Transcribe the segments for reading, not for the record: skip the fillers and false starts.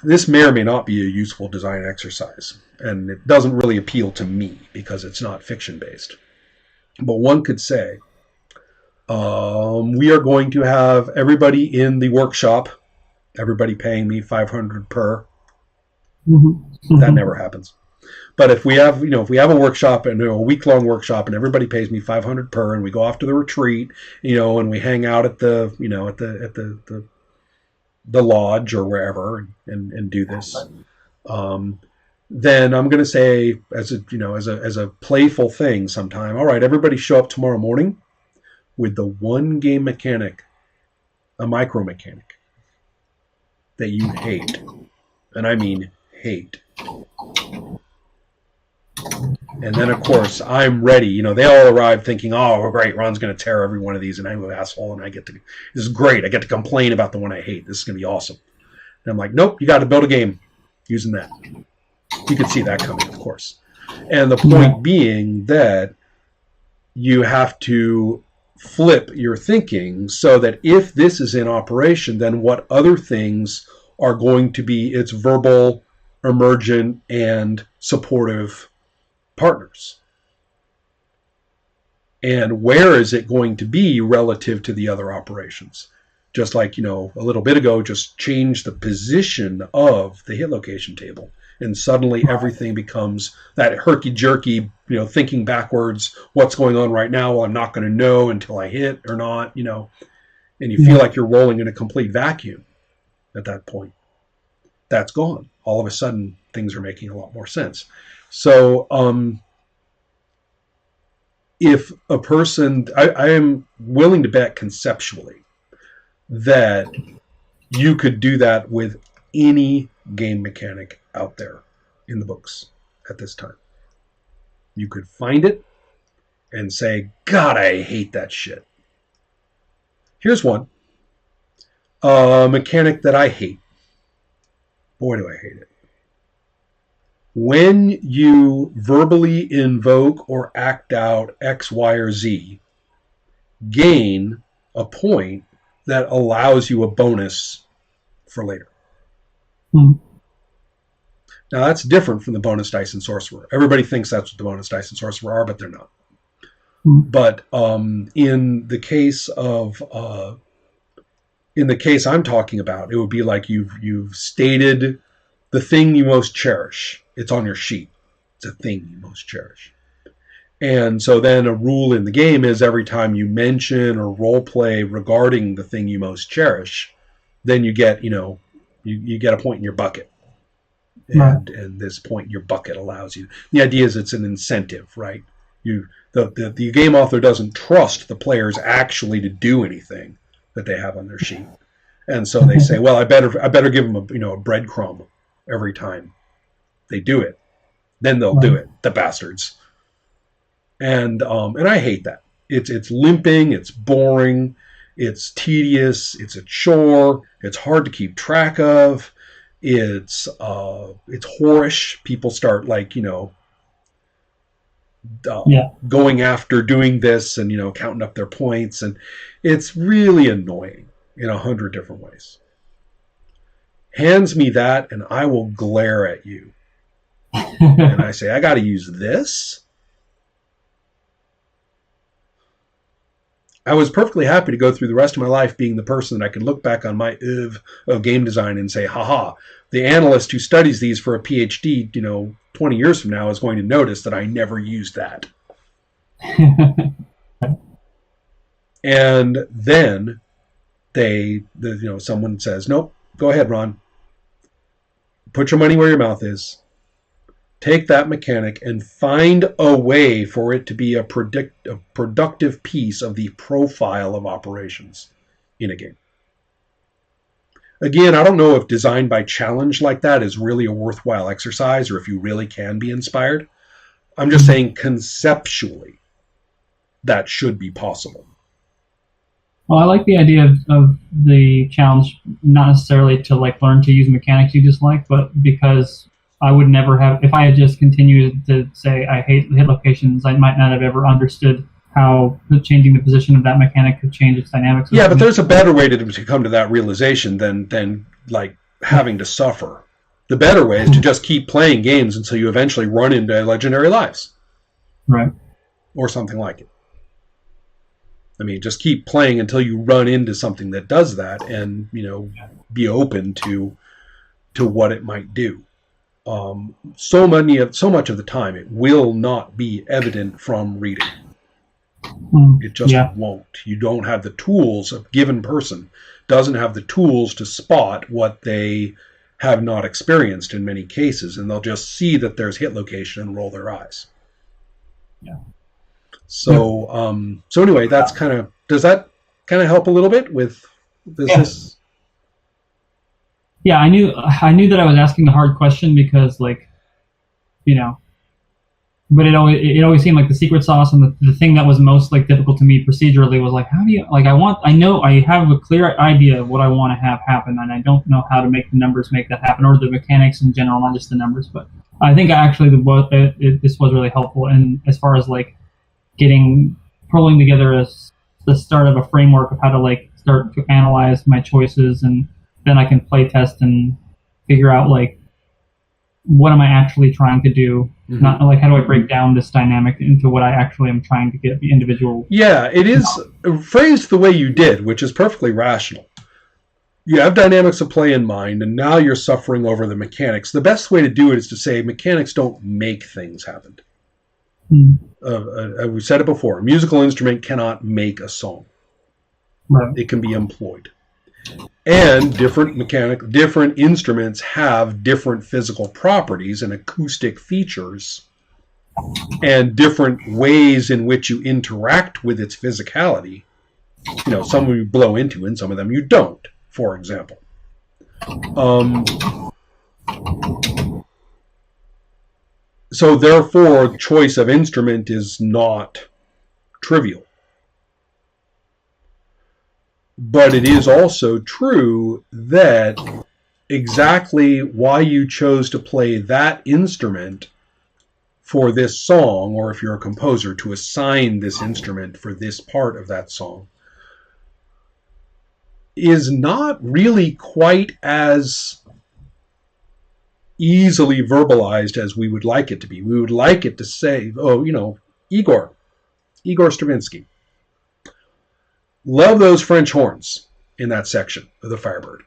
This may or may not be a useful design exercise, and it doesn't really appeal to me because it's not fiction-based. But one could say, we are going to have everybody in the workshop, everybody paying me $500 per. Mm-hmm. That never happens. But if we have a workshop and a week-long workshop, and everybody pays me $500 per, and we go off to the retreat, and we hang out at the lodge or wherever and do this, then I'm going to say as a playful thing sometime, all right, everybody show up tomorrow morning with the one game mechanic, a micro mechanic that you hate, and I mean hate. And then, of course, I'm ready. They all arrive thinking, oh, great, Ron's going to tear every one of these, and I'm an asshole, and this is great. I get to complain about the one I hate. This is going to be awesome. And I'm like, nope, you got to build a game using that. You can see that coming, of course. And the point being that you have to flip your thinking so that if this is in operation, then what other things are going to be its verbal, emergent, and supportive partners, and where is it going to be relative to the other operations? Just like, a little bit ago, just change the position of the hit location table, and suddenly everything becomes that herky-jerky, thinking backwards, what's going on right now? Well, I'm not going to know until I hit or not, and you feel like you're rolling in a complete vacuum at that point. That's gone. All of a sudden, things are making a lot more sense. So if a person, I am willing to bet conceptually that you could do that with any game mechanic out there in the books at this time. You could find it and say, God, I hate that shit. Here's one. A mechanic that I hate. Boy, do I hate it. When you verbally invoke or act out X, Y, or Z, gain a point that allows you a bonus for later. Now, that's different from the bonus dice and sorcerer. Everybody thinks that's what the bonus dice and sorcerer are, but they're not. But in the case I'm talking about, it would be like you've stated the thing you most cherish. It's on your sheet. It's a thing you most cherish. And so then a rule in the game is every time you mention or role play regarding the thing you most cherish, then you get, you get a point in your bucket. And this point in your bucket allows you. The idea is it's an incentive, right? The game author doesn't trust the players actually to do anything that they have on their sheet. And so they say, well, I better give them a breadcrumb every time they do it. Then they'll do it, the bastards. And I hate that. It's limping, it's boring, it's tedious, it's a chore, it's hard to keep track of, it's whorish. People start going after doing this and counting up their points, and it's really annoying in 100 different ways. Hands me that and I will glare at you. And I say, I got to use this. I was perfectly happy to go through the rest of my life being the person that I could look back on my oeuvre of game design and say, haha, the analyst who studies these for a PhD, 20 years from now is going to notice that I never used that. And then someone says, nope, go ahead, Ron. Put your money where your mouth is. Take that mechanic and find a way for it to be a productive piece of the profile of operations in a game. Again, I don't know if design by challenge like that is really a worthwhile exercise or if you really can be inspired. I'm just saying conceptually that should be possible. Well, I like the idea of the challenge, not necessarily to learn to use mechanics you dislike, but because I would never have, if I had just continued to say I hate hit locations, I might not have ever understood how changing the position of that mechanic could change its dynamics. Yeah, but there's a better way to come to that realization than like having to suffer. The better way is to just keep playing games until you eventually run into Legendary Lives. Right. Or something like it. I mean, just keep playing until you run into something that does that, and be open to what it might do. So much of the time, it will not be evident from reading. It just won't. You don't have the tools. A given person doesn't have the tools to spot what they have not experienced in many cases, and they'll just see that there's hit location and roll their eyes. Yeah. So, so anyway, that's does that kind of help a little bit with this? Yeah, I knew that I was asking the hard question because, like, but it always seemed like the secret sauce, and the thing that was most like difficult to me procedurally was like, how do you, like, I know I have a clear idea of what I want to have happen, and I don't know how to make the numbers make that happen, or the mechanics in general, not just the numbers. But I think actually this was really helpful, and as far as like pulling together the start of a framework of how to like start to analyze my choices, and then I can play test and figure out like what am I actually trying to do. Mm-hmm. Not like how do I break down this dynamic into what I actually am trying to get the individual. Yeah, it is phrased the way you did, which is perfectly rational. You have dynamics of play in mind, and now you're suffering over the mechanics. The best way to do it is to say mechanics don't make things happen. We said it before. A musical instrument cannot make a song. Right. It can be employed. And different instruments have different physical properties and acoustic features and different ways in which you interact with its physicality. Some of them you blow into and some of them you don't, for example. So therefore, choice of instrument is not trivial. But it is also true that exactly why you chose to play that instrument for this song, or if you're a composer, to assign this instrument for this part of that song, is not really quite as easily verbalized as we would like it to be. We would like it to say, Igor Stravinsky. Love those French horns in that section of the Firebird.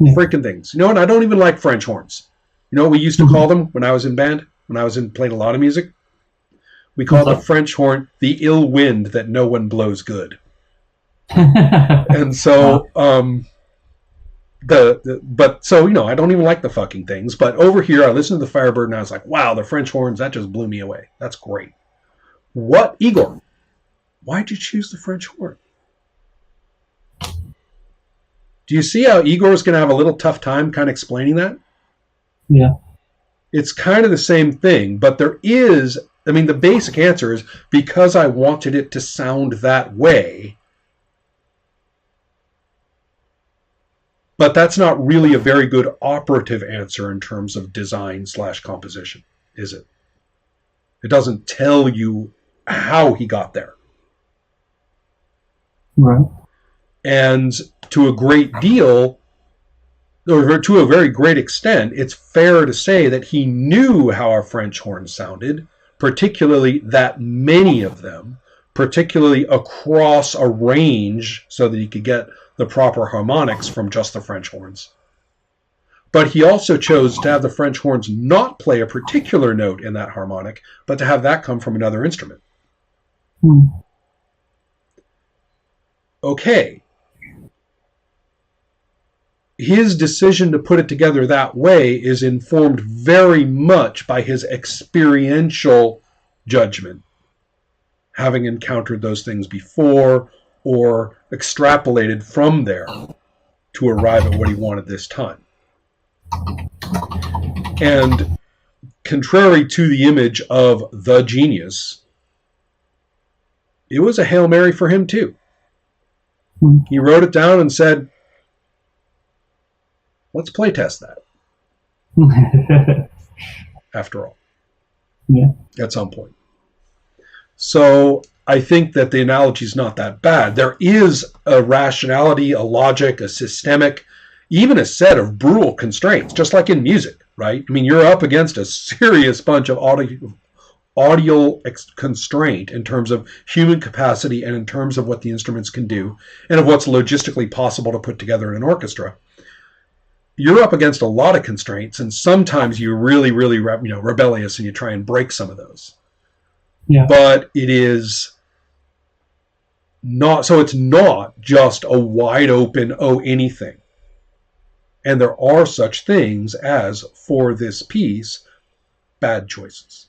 Yeah. Freaking things. And I don't even like French horns. You know what we used to call them when I was in band? When I was playing a lot of music? We called the French horn the ill wind that no one blows good. And so, I don't even like the fucking things. But over here, I listened to the Firebird and I was like, wow, the French horns, that just blew me away. That's great. What, Igor? Why'd you choose the French horn? Do you see how Igor's going to have a little tough time kind of explaining that? Yeah. It's kind of the same thing, but the basic answer is because I wanted it to sound that way. But that's not really a very good operative answer in terms of design/composition, is it? It doesn't tell you how he got there. Right. And to a great deal, or to a very great extent, it's fair to say that he knew how a French horn sounded, particularly that many of them, particularly across a range so that he could get the proper harmonics from just the French horns. But he also chose to have the French horns not play a particular note in that harmonic, but to have that come from another instrument. Okay. His decision to put it together that way is informed very much by his experiential judgment, having encountered those things before or extrapolated from there to arrive at what he wanted this time. And contrary to the image of the genius, it was a Hail Mary for him too. He wrote it down and said, let's play test that. After all. Yeah. At some point. So I think that the analogy is not that bad. There is a rationality, a logic, a systemic, even a set of brutal constraints, just like in music, right? I mean, you're up against a serious bunch of audio constraint in terms of human capacity and in terms of what the instruments can do and of what's logistically possible to put together in an orchestra. You're up against a lot of constraints, and sometimes you're really, really rebellious and you try and break some of those. Yeah. But it is not, so it's not just a wide open, anything. And there are such things as, for this piece, bad choices.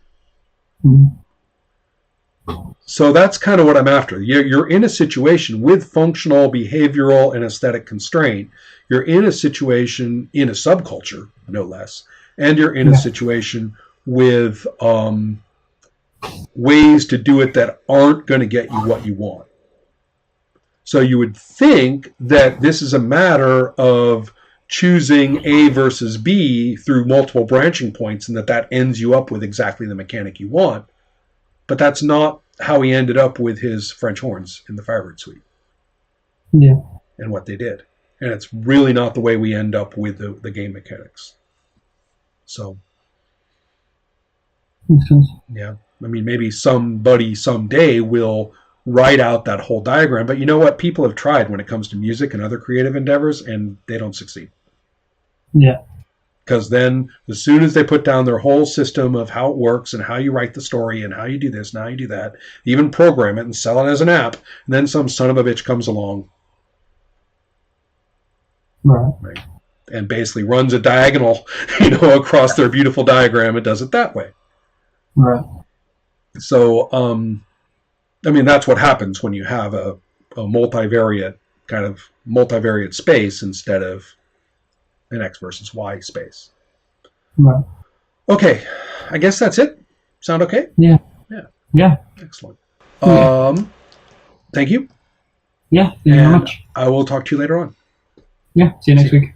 Mm-hmm. So that's kind of what I'm after. You're in a situation with functional, behavioral, and aesthetic constraint. You're in a situation in a subculture, no less, and you're in a situation with ways to do it that aren't going to get you what you want. So you would think that this is a matter of choosing A versus B through multiple branching points, and that ends you up with exactly the mechanic you want. But that's not how he ended up with his French horns in the Firebird Suite. Yeah. And what they did. And it's really not the way we end up with the game mechanics. So. Makes sense. Yeah. I mean, maybe somebody someday will write out that whole diagram. But you know what? People have tried when it comes to music and other creative endeavors, and they don't succeed. Yeah. Because then as soon as they put down their whole system of how it works and how you write the story and how you do this and how you do that, even program it and sell it as an app, and then some son of a bitch comes along. Right. And basically runs a diagonal, across their beautiful diagram and does it that way. Right. So, that's what happens when you have a multivariate space instead of an X versus Y space. Right. Okay, I guess that's it. Sound okay? Yeah. Yeah. Yeah. Excellent. Yeah. Thank you. Yeah. Thank you very much. I will talk to you later on. Yeah. See you next week.